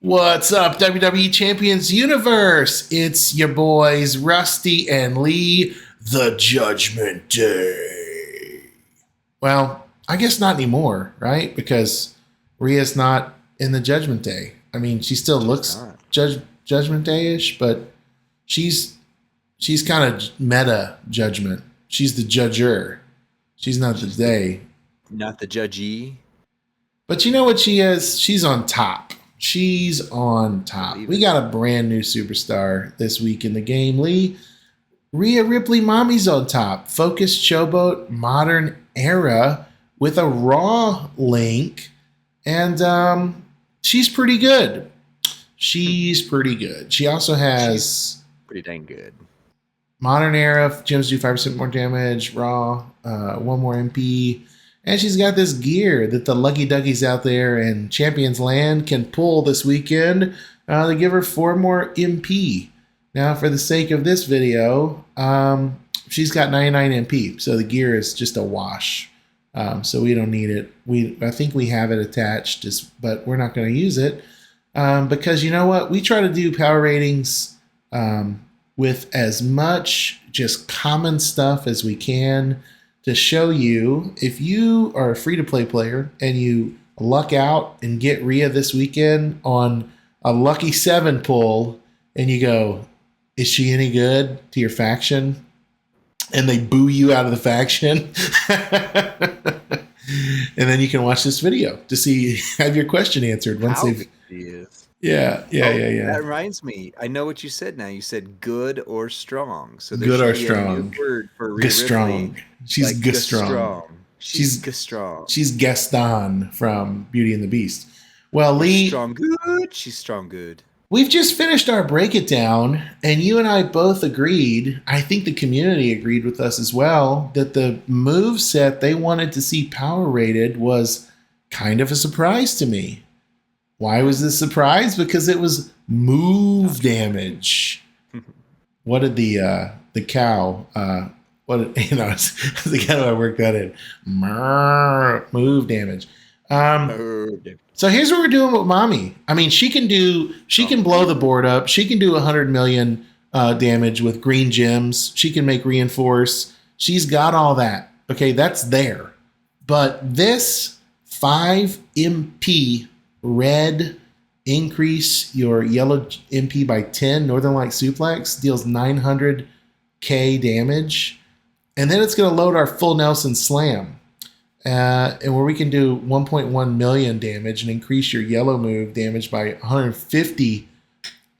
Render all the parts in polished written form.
What's up, WWE Champions Universe? It's your boys, Rusty and Lee, the Judgment Day. Well, I guess not anymore, right? Because Rhea's not in the Judgment Day. I mean, she still looks Judgment Day-ish, but she's kind of meta Judgment. She's the judger. She's not the day. Not the judgee. But you know what she is? She's on top. She's on top. We got a brand new superstar this week in the game, Lee. Rhea Ripley Mami's on top. Focus Showboat Modern Era with a Raw link. And she's pretty good. She's pretty good. She also has... pretty dang good. Modern Era, gems do 5% more damage. Raw, 1 more MP. And she's got this gear that the lucky duckies out there in Champions Land can pull this weekend to give her 4 more MP. Now, for the sake of this video, she's got 99 MP, so the gear is just a wash. So we don't need it. I think we have it attached, but we're not going to use it because you know what? We try to do power ratings with as much just common stuff as we can, to show you if you are a free-to-play player and you luck out and get Rhea this weekend on a lucky 7 pull and you go, is she any good to your faction? And they boo you out of the faction. And then you can watch this video to see, have your question answered once they've... Yeah. That reminds me. I know what you said now. You said good or strong. So good or strong. A new word for Rhea Strong. She's like strong. She's strong. She's Gaston from Beauty and the Beast. Well, Lee, strong good. She's strong good. We've just finished our break it down, and you and I both agreed. I think the community agreed with us as well that the move set they wanted to see power rated was kind of a surprise to me. Why was this a surprise? Because it was move damage. What did the cow? What did, the cow I worked that in? Move damage. So here's what we're doing with Mami. I mean, she can blow the board up. She can do 100 million damage with green gems. She can make reinforce. She's got all that. Okay, that's there. But this 5 MP red, increase your yellow MP by 10. Northern Light Suplex deals 900k damage. And then it's going to load our full Nelson Slam. And where we can do 1.1 million damage and increase your yellow move damage by 150%.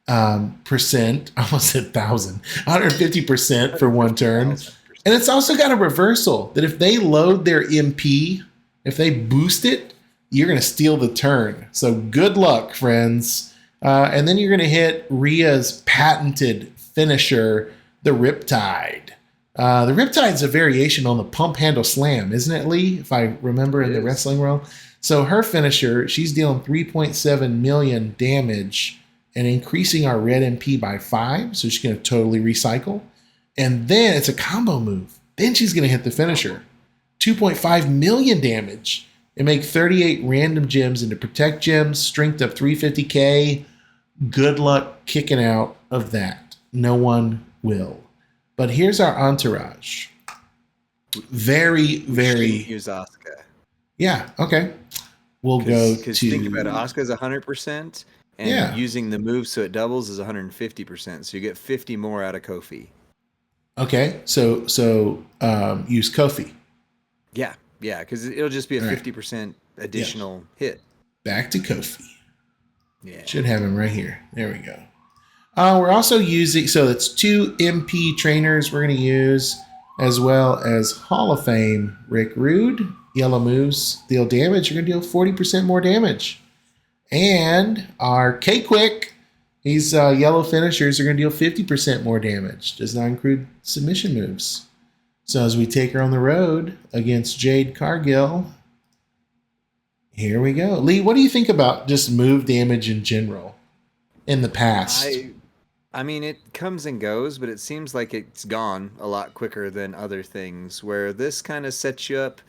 I almost said 1,000. 150% for 1 turn. And it's also got a reversal that if they load their MP, if they boost it, you're going to steal the turn. So good luck, friends. And then you're going to hit Rhea's patented finisher, the Riptide. The Riptide's a variation on the pump handle slam, isn't it, Lee? If I remember in the wrestling world. So her finisher, she's dealing 3.7 million damage and increasing our red MP by 5. So she's going to totally recycle. And then it's a combo move. Then she's going to hit the finisher. 2.5 million damage. And make 38 random gems into protect gems, strength of 350k. Good luck kicking out of that. No one will. But here's our entourage. Very, very... Use Asuka. Yeah, okay. We'll go to... Because think about it. Asuka's 100%, and using the move so it doubles is 150%. So you get 50 more out of Kofi. Okay, so use Kofi. Yeah, because it'll just be a 50% additional hit. Back to Kofi. Yeah. Should have him right here. There we go. We're also using, so it's 2 MP trainers we're going to use, as well as Hall of Fame Rick Rude. Yellow moves deal damage. You're going to deal 40% more damage. And our K-Quick, these yellow finishers are going to deal 50% more damage. Does not include submission moves. So as we take her on the road against Jade Cargill, here we go. Lee, what do you think about just move damage in general in the past? I mean, it comes and goes, but it seems like it's gone a lot quicker than other things, where this kind of sets you up.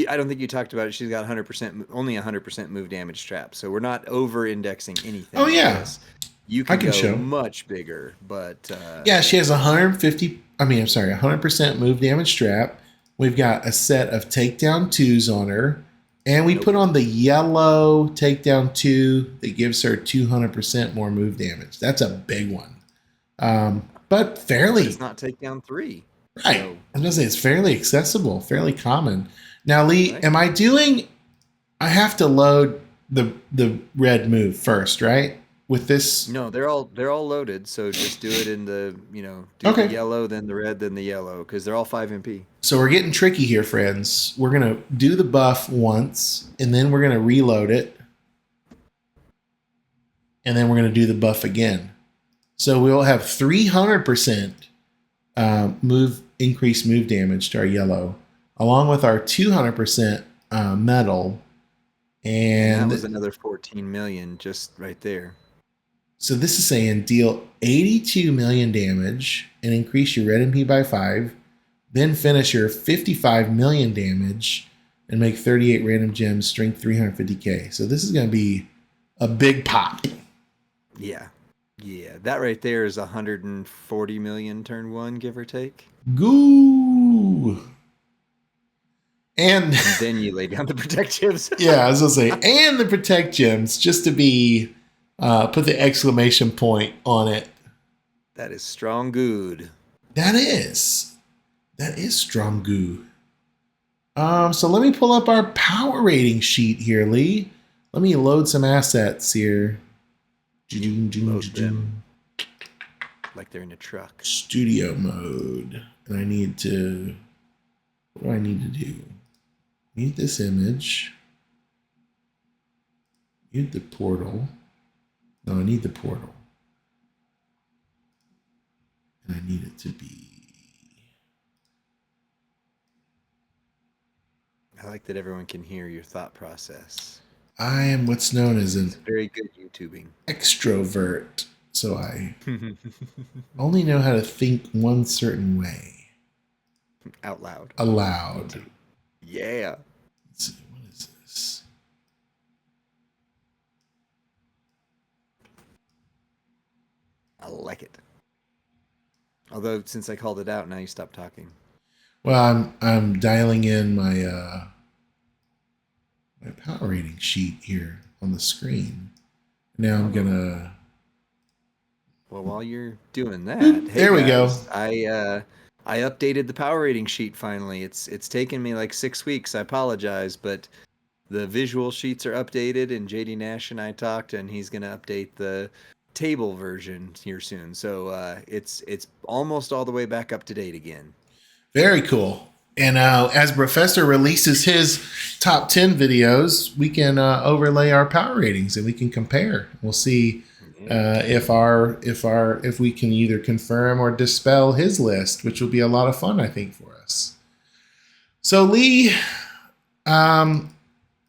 I don't think you talked about it. She's got 100%, only 100% move damage trap. So we're not over indexing anything. Oh yeah, with this. You I can can go show. much bigger, but yeah, she has 150. I mean, I'm sorry, 100% move damage trap. We've got a set of takedown 2s on her, and we put on the yellow takedown 2 that gives her 200% more move damage. That's a big one, but fairly. But it's not takedown 3. Right. So. I'm gonna say it's fairly accessible, fairly common. Now, Lee, right. Am I doing? I have to load the red move first, right? With this? No, they're all loaded. So just do it in the do the yellow, then the red, then the yellow, because they're all 5 MP. So we're getting tricky here, friends. We're gonna do the buff once, and then we're gonna reload it, and then we're gonna do the buff again. So we'll have 300% increased move damage to our yellow, along with our 200% metal, and that was another 14 million just right there. So this is saying deal 82 million damage and increase your red MP by 5, then finish your 55 million damage and make 38 random gems, strength 350k. So this is going to be a big pop. Yeah. Yeah, that right there is 140 million turn 1, give or take. Goo. And then you lay down the protect gems. Yeah, I was going to say, and the protect gems, just to be, put the exclamation point on it. That is strong good. That is strong goo. So let me pull up our power rating sheet here, Lee. Let me load some assets here. Load them like they're in a truck. Studio mode. And I need to, what do I need to do? Need this image. Need the portal. No, I need the portal. And I need it to be. I like that everyone can hear your thought process. I am what's known as an very good YouTubing extrovert. So I only know how to think one certain way. Out loud. Aloud. Yeah. Let's see, what is this? I like it. Although since I called it out, now you stop talking. Well, I'm dialing in my my power rating sheet here on the screen. Now I'm gonna. Well, while you're doing that, hey there we guys, go. I updated the power rating sheet finally. It's taken me like 6 weeks. I apologize, but the visual sheets are updated, and JD Nash and I talked, and he's gonna update the table version here soon. So it's almost all the way back up to date again. Very cool. And as Professor releases his top 10 videos, we can overlay our power ratings and we can compare. We'll see if we can either confirm or dispel his list, which will be a lot of fun, I think, for us. So Lee,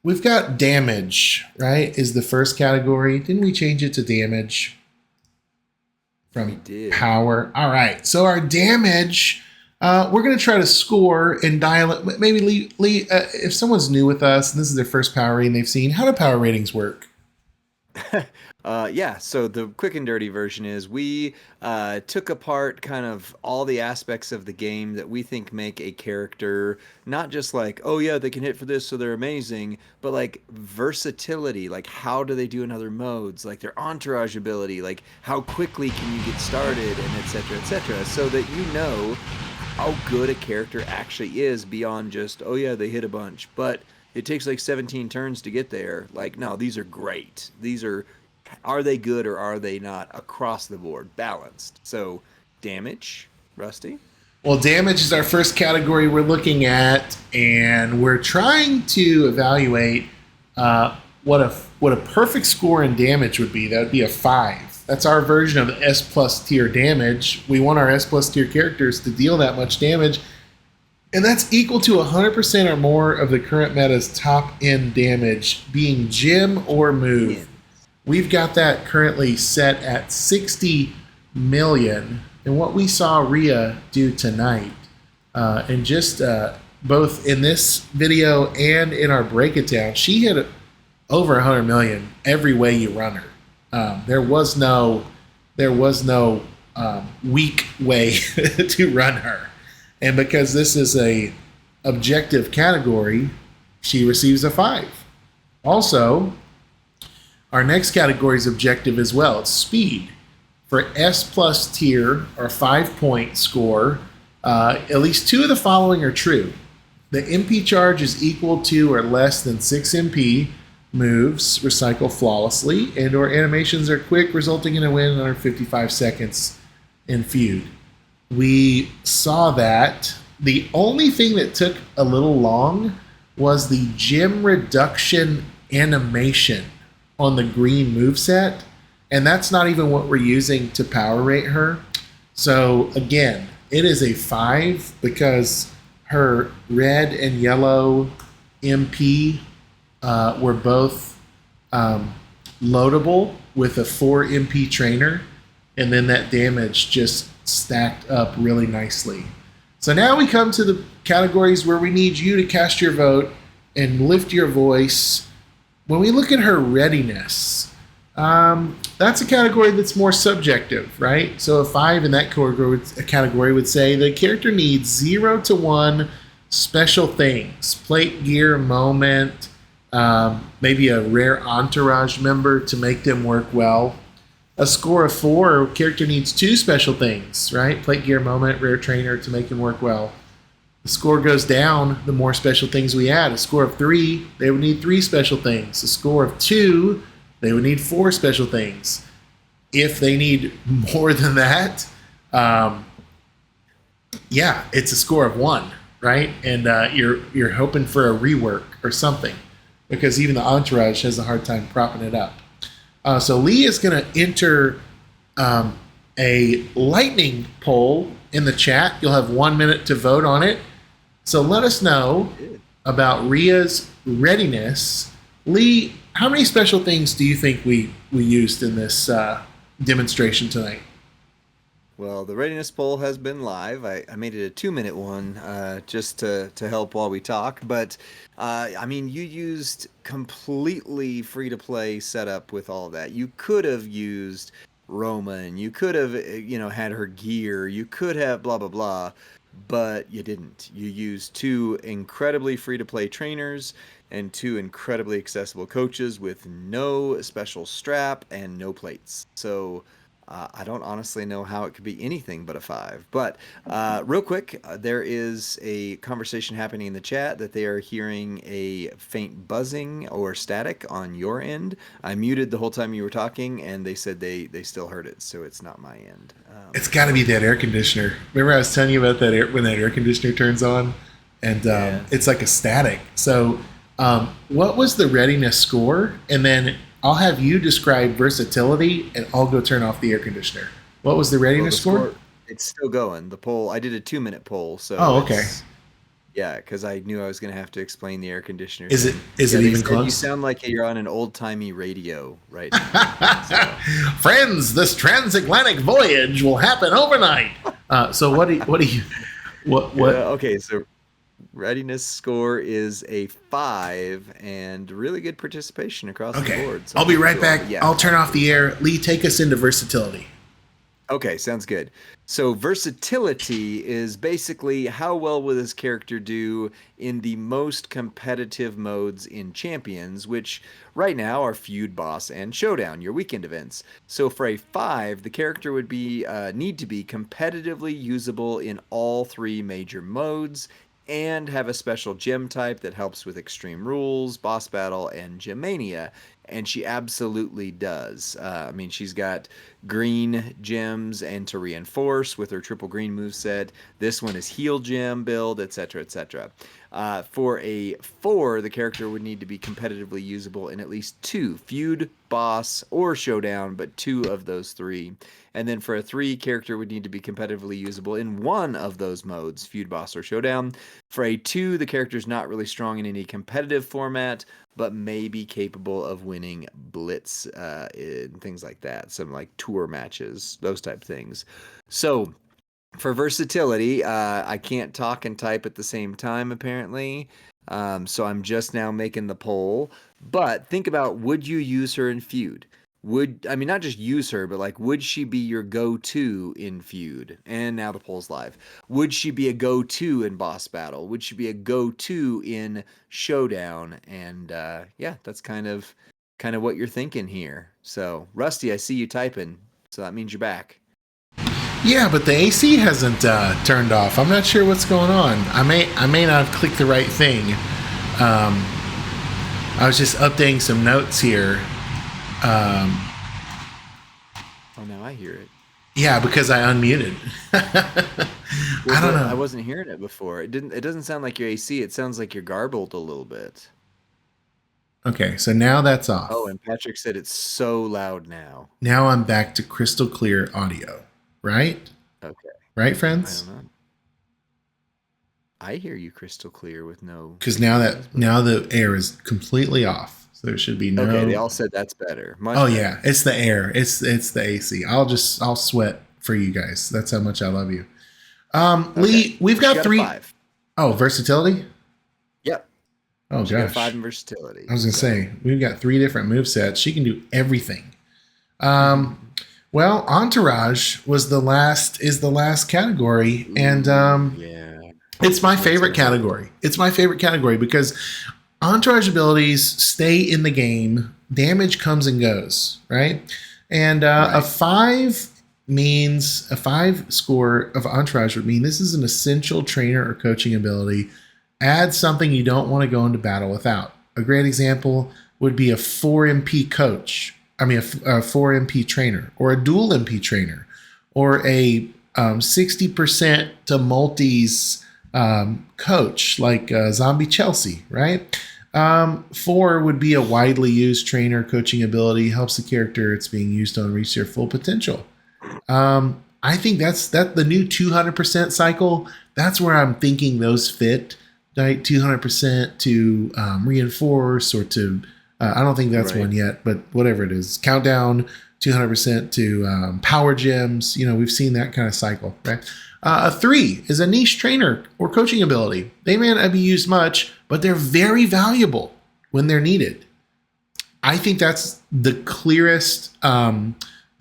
we've got damage, right? Is the first category. Didn't we change it to damage from power? All right. So our damage. We're going to try to score and dial it. Maybe Lee, if someone's new with us and this is their first power rating they've seen, how do power ratings work? Yeah, so the quick and dirty version is we took apart kind of all the aspects of the game that we think make a character not just like, oh yeah, they can hit for this, so they're amazing, but like versatility, like how do they do in other modes, like their entourage ability, like how quickly can you get started, and etc., so that you know how good a character actually is beyond just, oh yeah, they hit a bunch, but it takes like 17 turns to get there. Like, no, these are great. These are they good or are they not across the board balanced? So damage, Rusty? Well, damage is our first category we're looking at, and we're trying to evaluate what a perfect score in damage would be. That would be a 5. That's our version of S plus tier damage. We want our S plus tier characters to deal that much damage, and that's equal to 100% or more of the current meta's top end damage, being gym or move. Yeah. We've got that currently set at 60 million, and what we saw Rhea do tonight, and just both in this video and in our break it down, she hit over 100 million every way you run her. There was no weak way to run her, and because this is a objective category, she receives a 5. Also, our next category is objective as well. It's speed. For S plus tier or 5-point score, at least 2 of the following are true. The MP charge is equal to or less than 6 MP. Moves recycle flawlessly, and or animations are quick, resulting in a win in under 55 seconds in feud. We saw that. The only thing that took a little long was the gem reduction animation on the green moveset, and that's not even what we're using to power rate her. So again, it is a 5 because her red and yellow MP were both loadable with a 4 MP trainer, and then that damage just stacked up really nicely. So now we come to the categories where we need you to cast your vote and lift your voice. When we look at her readiness, that's a category that's more subjective, right? So a 5 in that category would say the character needs 0 to 1 special things, plate, gear, moment, maybe a rare entourage member to make them work well. A score of 4, character needs 2 special things, right? Plate, gear, moment, rare trainer to make them work well. The score goes down the more special things we add. A score of 3, they would need 3 special things. A score of 2, they would need 4 special things. If they need more than that, it's a score of 1, right? And you're hoping for a rework or something, because even the entourage has a hard time propping it up. So Lee is going to enter a lightning poll in the chat. You'll have 1 minute to vote on it. So let us know about Rhea's readiness. Lee, how many special things do you think we used in this demonstration tonight? Well, the readiness poll has been live. I made it a 2-minute one just to help while we talk. But, you used completely free-to-play setup with all of that. You could have used Roman. You could have, had her gear. You could have blah, blah, blah. But you didn't. You used 2 incredibly free-to-play trainers and 2 incredibly accessible coaches with no special strap and no plates. So I don't honestly know how it could be anything but a 5. But real quick, there is a conversation happening in the chat that they are hearing a faint buzzing or static on your end. I muted the whole time you were talking, and they said they still heard it, so it's not my end. It's got to be that air conditioner. Remember I was telling you about that when that air conditioner turns on? And it's like a static. So what was the readiness score? And then I'll have you describe versatility, and I'll go turn off the air conditioner. What was the readiness score? It's still going. The poll, I did a 2-minute poll. So okay. Yeah, because I knew I was going to have to explain the air conditioner. Is it even close? You sound like you're on an old-timey radio right now. So. Friends, this transatlantic voyage will happen overnight. So what do you okay, so readiness score is a 5, and really good participation across the board. So I'll be right back. I'll turn off the air. Lee, take us into versatility. Okay, sounds good. So versatility is basically how well will this character do in the most competitive modes in Champions, which right now are Feud, Boss, and Showdown, your weekend events. So for a 5, the character would need to be competitively usable in all 3 major modes and have a special gem type that helps with Extreme Rules, Boss Battle, and Gemmania. And she absolutely does. She's got green gems and to reinforce with her triple green moveset. This one is heal gem build, etc., etc. For a 4, the character would need to be competitively usable in at least 2, Feud, Boss, or Showdown, but 2 of those 3. And then for a 3, character would need to be competitively usable in 1 of those modes, Feud, Boss, or Showdown. For a 2, the character's not really strong in any competitive format, but may be capable of winning Blitz and things like that. Some like tour matches, those type of things. So For versatility, I can't talk and type at the same time, apparently. So I'm just now making the poll. But think about, would you use her in feud? Would, I mean, not just use her, but like, would she be your go-to in feud? And now the poll's live. Would she be a go-to in boss battle? Would she be a go-to in showdown? And yeah, that's kind of what you're thinking here. So Rusty, I see you typing, so that means you're back. Yeah, but the AC hasn't turned off. I'm not sure what's going on. I may not have clicked the right thing. I was just updating some notes here. Oh, now I hear it. Yeah, because I unmuted. I don't know. I wasn't hearing it before. It doesn't sound like your AC. It sounds like you're garbled a little bit. Okay, so now that's Oh, off. and Patrick said it's so loud now. Now I'm back to crystal clear audio. Right? Okay. Right, I friends? don't know. I hear you crystal clear with no. Because now the air is completely off, so there should be no. Okay, they all said that's better. Much Oh better. yeah, it's the air. It's the AC. I'll sweat for you guys. That's how much I love you. Okay. Lee, we've got You 3. 5. Oh, versatility. Yep. Oh She got a gosh, 5 in versatility. I was gonna say we've got 3 different move sets. She can do everything. Well, Entourage is the last category, and Yeah. it's my favorite category. It's my favorite category because Entourage abilities stay in the game. Damage comes and goes, right? And a 5 means a 5 score of Entourage would mean this is an essential trainer or coaching ability. Add something you don't want to go into battle without. A great example would be a 4 MP coach. I mean, a 4 MP trainer, or a dual MP trainer, or a 60% to multis coach like Zombie Chelsea, right? 4 would be a widely used trainer coaching ability, helps the character it's being used on reach their full potential. I think that's the new 200% cycle. That's where I'm thinking those fit, right? 200% to reinforce or to I don't think that's one yet, but whatever it is, countdown 200% to power gems. We've seen that kind of cycle, right? A 3 is a niche trainer or coaching ability. They may not be used much, but they're very valuable when they're needed. I think that's the clearest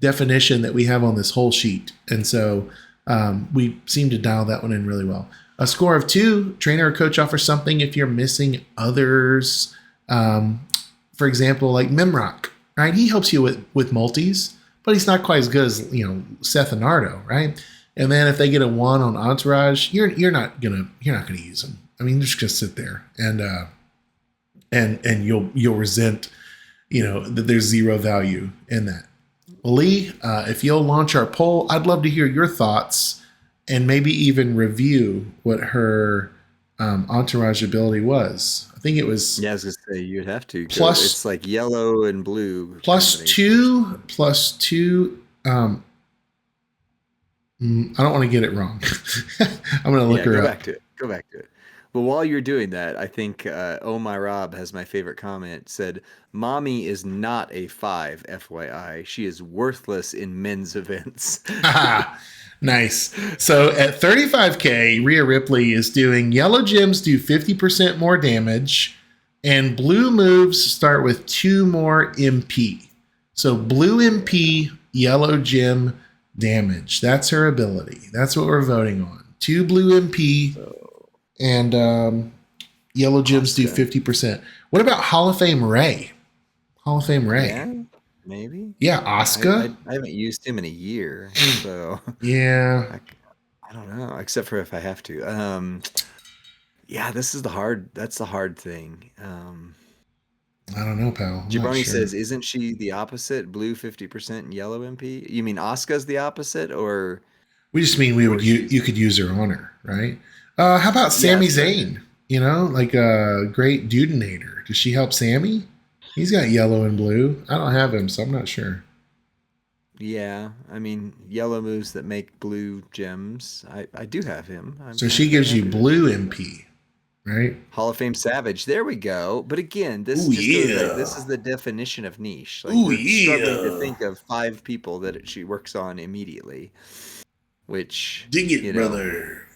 definition that we have on this whole sheet. And so we seem to dial that one in really well. A score of 2, trainer or coach offers something if you're missing others. For example, like Mimrock, right? He helps you with multis, but he's not quite as good as Seth and Nardo, right? And then if they get a 1 on Entourage, you're not gonna use them. I mean, they're just gonna sit there and you'll resent that there's 0 value in that. Lee, if you'll launch our poll, I'd love to hear your thoughts and maybe even review what her Entourage ability was. I think it was. Yeah, I was gonna say you'd have to. Plus, it's like yellow and blue. +2. I don't want to get it wrong. I'm going to look her up. Go back to it. But while you're doing that, I think Oh My Rob has my favorite comment. Said, "Mami is not a 5, FYI. She is worthless in men's events." Nice. So at 35K, Rhea Ripley is doing yellow gems do 50% more damage, and blue moves start with 2 more MP. So blue MP, yellow gem damage. That's her ability. That's what we're voting on. 2 blue MP, and yellow gems do 50%. What about Hall of Fame Ray? Hall of Fame Ray. Yeah. Maybe. Yeah, Asuka. I haven't used him in a year, so yeah. I don't know. Except for if I have to. Yeah, that's the hard thing. I don't know, pal. Jabroni says, "Isn't she the opposite? Blue 50% and yellow MP? You mean Asuka's the opposite, or?" We just mean you could use her on her, right? How about Sami Zayn? Like a great Dudenator. Does she help Sammy? He's got yellow and blue. I don't have him, so I'm not sure. Yeah, I mean, yellow moves that make blue gems. I do have him. So she gives you blue MP, right? Hall of Fame Savage. There we go. But again, this is the definition of niche. Like, we're struggling to think of 5 people that she works on immediately. which, Dig it, you know, brother.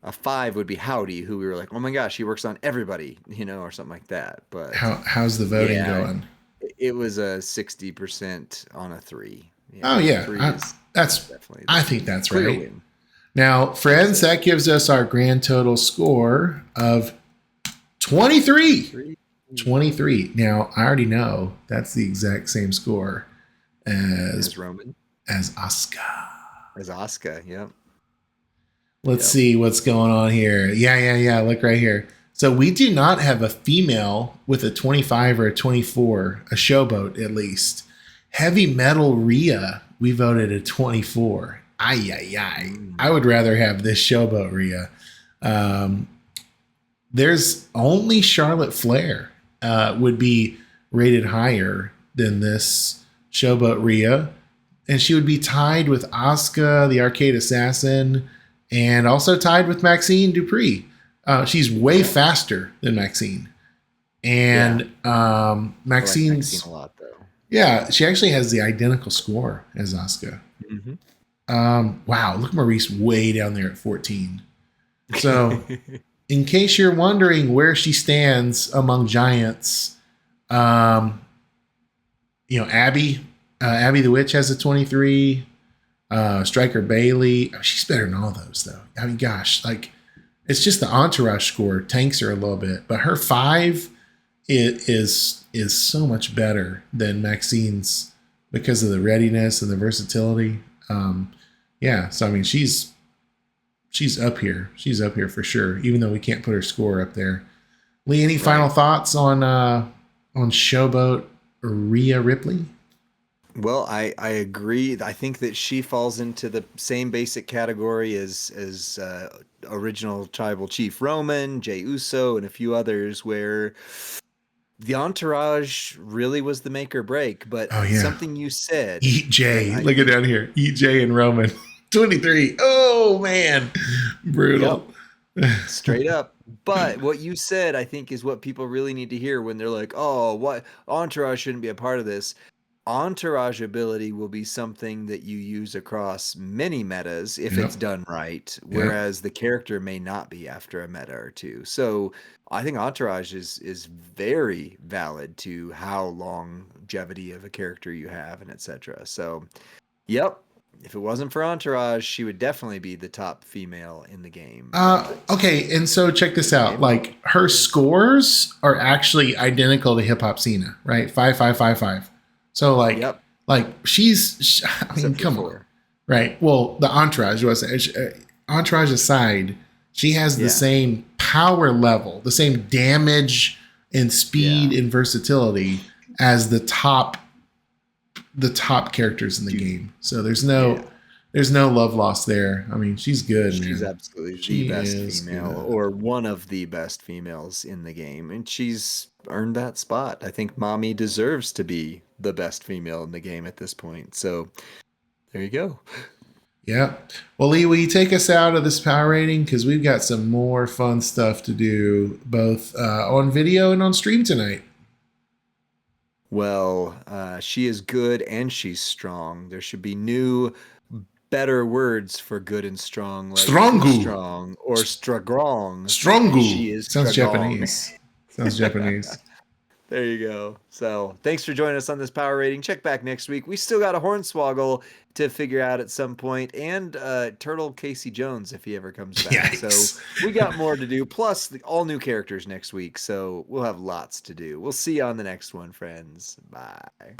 a 5 would be Howdy, who we were like, oh my gosh, he works on everybody, or something like that. But How's the voting yeah, going? it was a 60% on a 3. Oh Yeah, yeah, 3 is definitely I the think that's clear right. win. Now, friends, So that gives us our grand total score of 23. 3 23. Now, I already know that's the exact same score as as Roman, Asuka. as Asuka. Yep. Let's Yep. see what's going on here. Yeah. Look right here. So we do not have a female with a 25 or a 24, a showboat at least. Heavy metal Rhea, we voted a 24. Ay. I Mm. would rather have this showboat Rhea. Um, there's only Charlotte Flair would be rated higher than this showboat Rhea, and she would be tied with Asuka, the Arcade Assassin, and also tied with Maxine Dupree. She's way faster than Maxine, Yeah. and I like Maxine Maxine's a lot, though. yeah, she actually has the identical score as Asuka. Hmm. Wow, look, Maurice way down there at 14. So in case you're wondering where she stands among giants, um, Abby the Witch has a 23. Striker Bailey, oh, she's better than all those though. I mean, gosh, like it's just the Entourage score tanks her a little bit, but her 5 is so much better than Maxine's because of the readiness and the versatility. Yeah, so I mean, she's up here. She's up here for sure, even though we can't put her score up there. Lee, any final thoughts on Showboat Rhea Ripley? Well, I agree. I think that she falls into the same basic category as original tribal chief Roman, Jey Uso, and a few others, where the Entourage really was the make or break. But Oh yeah, something you said Eat that Jay. I Look at think, down here. Eat Jay and Roman. 23. Oh man, yep, brutal. straight up. But what you said, I think, is what people really need to hear when they're like, "Oh, what Entourage shouldn't be a part of this." Entourage ability will be something that you use across many metas if Yep. it's done right, Yep. whereas the character may not be after a meta or two. So I think Entourage is very valid to how longevity of a character you have and etc. So yep. If it wasn't for Entourage, she would definitely be the top female in the game. But Okay, and so check this out. maybe Like her scores are actually identical to Hip Hop Cena, right? 5 5 5 5. So yep, like I mean, except for come on, 4. right? Well, the Entourage was Entourage aside, she has the Yeah. same power level, the same damage and speed Yeah. and versatility as the top characters in the game. So there's Yeah. no love lost there. I mean, she's good, She's man. absolutely the She best is female, good. or one of the best females in the game, and she's earned that spot. I think Mami deserves to be the best female in the game at this point. So there you go. Yeah. Well, Lee, will you take us out of this power rating? Because we've got some more fun stuff to do, both on video and on stream tonight. Well, she is good and she's strong. There should be new, better words for good and strong, like too Strongu. strong or stragong. Strongu. She is Sounds stragong. Japanese. Sounds Japanese. There you go. So thanks for joining us on this power rating. Check back next week. We still got a Hornswoggle to figure out at some point, and Turtle Casey Jones if he ever comes back. Yikes. So we got more to do. Plus all new characters next week. So we'll have lots to do. We'll see you on the next one, friends. Bye.